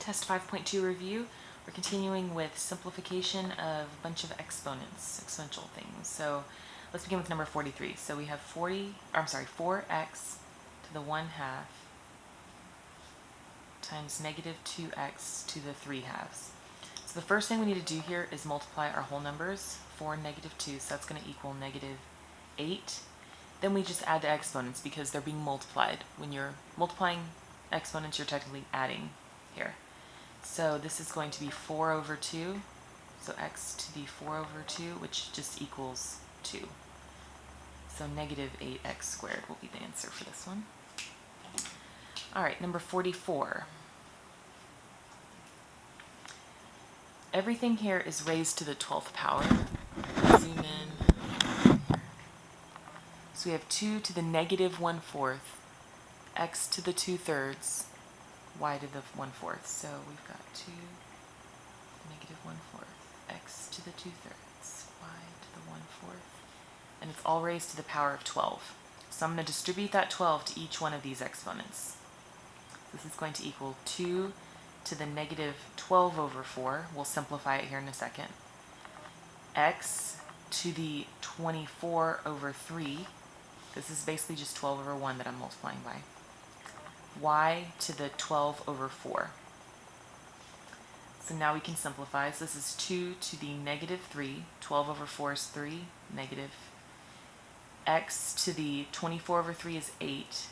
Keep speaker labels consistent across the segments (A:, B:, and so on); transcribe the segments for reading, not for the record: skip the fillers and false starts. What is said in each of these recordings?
A: Test 5.2 review. We're continuing with simplification of a bunch of exponents, exponential things. So let's begin with number 43. So we have 4x to the 1/2 times negative 2x to the 3/2. So the first thing we need to do here is multiply our whole numbers. 4 and negative 2, so that's going to equal negative 8. Then we just add the exponents because they're being multiplied. When you're multiplying exponents, you're technically adding here. So this is going to be 4 over 2, so x to the 4 over 2, which just equals 2. So negative 8x squared will be the answer for this one. All right, number 44. Everything here is raised to the 12th power. Zoom in. So we have 2 to the negative 1/4, x to the 2/3, y to the 1/4. So we've got 2 negative 1/4, x to the 2/3, y to the 1/4. And it's all raised to the power of 12. So I'm going to distribute that 12 to each one of these exponents. This is going to equal 2 to the negative 12 over 4. We'll simplify it here in a second. X to the 24 over 3. This is basically just 12 over 1 that I'm multiplying by. Y to the 12 over 4. So now we can simplify. So this is 2 to the negative 3. 12 over 4 is 3, negative. X to the 24 over 3 is 8.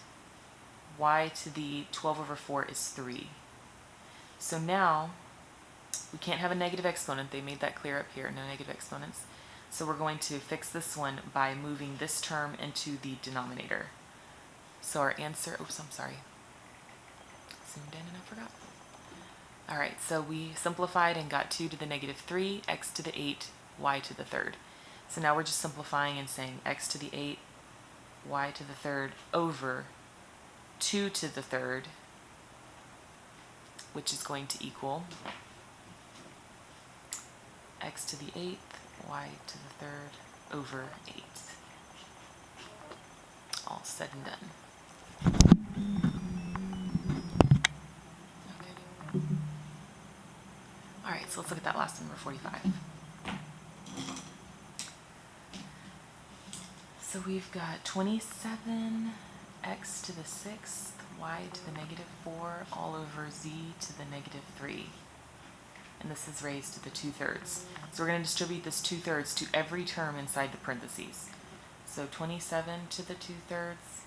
A: Y to the 12 over 4 is 3. So now we can't have a negative exponent. They made that clear up here, no negative exponents. So we're going to fix this one by moving this term into the denominator. So our answer, oops, I'm sorry. Zoomed in and I forgot. All right, so we simplified and got 2 to the negative 3, x to the 8, y to the 3rd. So now we're just simplifying and saying x to the 8, y to the 3rd over 2 to the 3rd, which is going to equal x to the 8th, y to the 3rd over 8. All said and done. Okay. All right, so let's look at that last number, 45. So we've got 27 x to the 6th, y to the negative 4, all over z to the negative 3. And this is raised to the 2/3. So we're going to distribute this 2/3 to every term inside the parentheses. So 27 to the 2/3,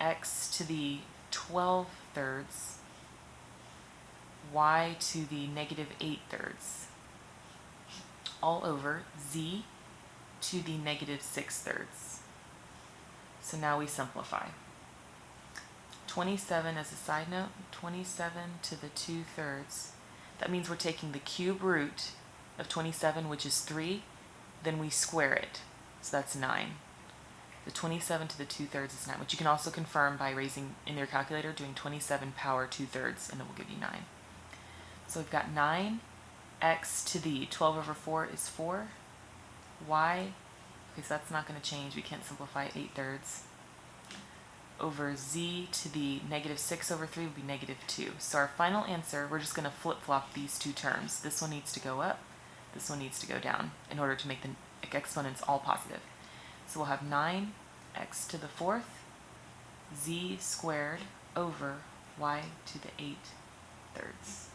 A: x to the 12/3, y to the negative 8/3, all over z to the negative 6/3. So now we simplify. 27, as a side note, 27 to the 2/3. That means we're taking the cube root of 27, which is 3, then we square it. So that's 9. The 27 to the 2/3 is 9, which you can also confirm by raising in your calculator, doing 27 power 2/3, and it will give you 9. So we've got 9, x to the 12 over 4 is 4, y, okay, so that's not going to change, we can't simplify 8/3, over z to the negative 6 over 3 would be negative 2. So our final answer, we're just going to flip-flop these two terms. This one needs to go up, this one needs to go down in order to make the exponents all positive. So we'll have 9 x to the 4th, z squared over y to the 8/3.